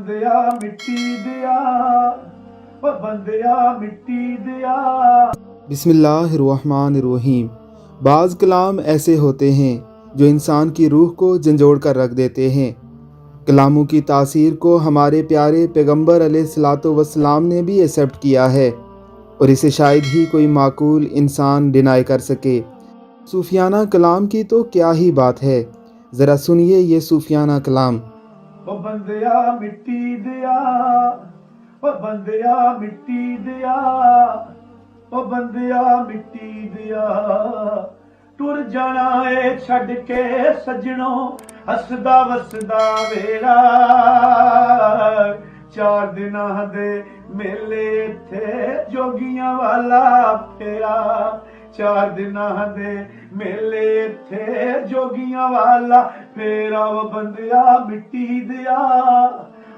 बंदिया मिट्टी दिया, ओ बंदिया मिट्टी दिया। बिस्मिल्लाहिर्रहमानिर्रहीम। बाज़ कलाम ऐसे होते हैं जो इंसान की रूह को झंझोड़ कर रख देते हैं। कलामों की तासीर को हमारे प्यारे पैगंबर अलैहिस्सलातु वस्सलाम ने भी एक्सेप्ट किया है और इसे शायद ही कोई माकूल इंसान डिनाई कर सके। सूफियाना कलाम की तो क्या ही बात है, ज़रा सुनिए ये सूफियाना कलाम। ओ बंदिया मिट्टी दिया, ओ बंदिया मिट्टी दिया, ओ बंदिया मिट्टी दिया। टुर जाना ए छड़ के सजनों हसदा वसदा वेड़ा। 4 दिनां दे मेले थे जोगियां वाला फेरा। 4 दिनां दे मेले थे जोगियां वाला फेरा। वो बंदिया मिट्टी दिया,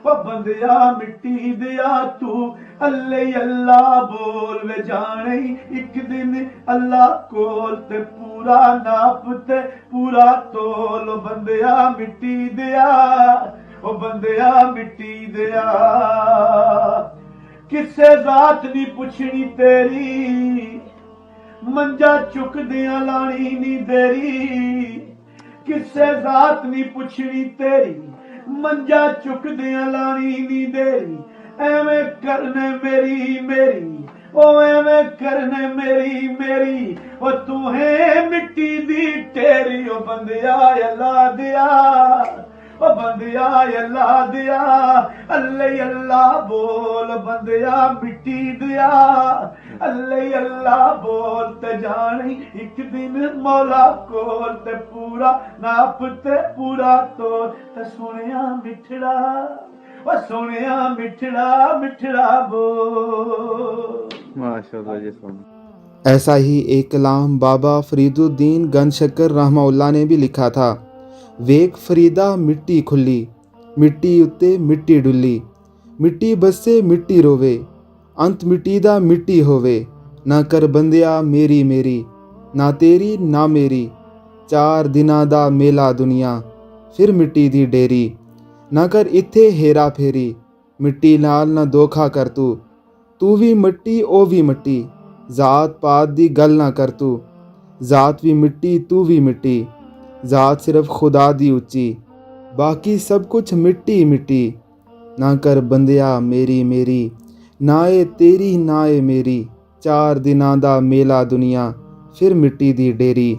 वो बंदिया मिट्टी दिया। तू अल्लाह अल्लाह बोल वे जाने एक दिन अल्लाह कोल ते पूरा नाप ते पूरा तोल। बंदिया मिट्टी दिया, ओ बंदिया मिट्टी दिया। किसे जात नी पुछनी तेरी, मंजा चुक दिया लानी नी देरी। किसे जात नी पुछनी तेरी, मंजा चुक दिया लानी नी देरी। एवें करने मेरी मेरी, ओ एवें करने मेरी मेरी। ओ तू है मिट्टी दी टेरी। ओ बंदिया अल्लाह दिया, ओ बंदिया अल्लाह दिया। अल्लाह अल्लाह बोल बंदिया मिट्टी दिया। अल्लाह अल्लाह बोल ते जानी एक दिन मौला कोल ते पूरा नाप ते पूरा तोल। ते सुनिया मिठड़ा, ओ सुनिया मिठड़ा मिठड़ा बोल। माशाल्लाह जी सुन। ऐसा ही एक कलाम बाबा फरीदुद्दीन गनशकर रहमहुल्लाह ने भी लिखा था। वेख फरीदा मिट्टी खुली, मिट्टी उत्ते मिट्टी डुली। मिट्टी बसे मिट्टी रोवे, अंत मिट्टी दा मिट्टी होवे। ना कर बंदिया मेरी मेरी, ना तेरी ना मेरी। 4 दिनां दा मेला दुनिया, फिर मिट्टी दी डेरी। ना कर इत्थे हेरा फेरी, मिट्टी नाल ना धोखा कर तू भी मिट्टी ओ भी मिट्टी। जात पात दी गल ना कर तू, जात भी मिट्टी तू भी मिट्टी। जात सिर्फ खुदा दी उच्ची, बाकी सब कुछ मिट्टी मिट्टी। ना कर बंदिया मेरी मेरी, ना ए तेरी ना ए मेरी। 4 दिनां दा मेला दुनिया, फिर मिट्टी दी डेरी।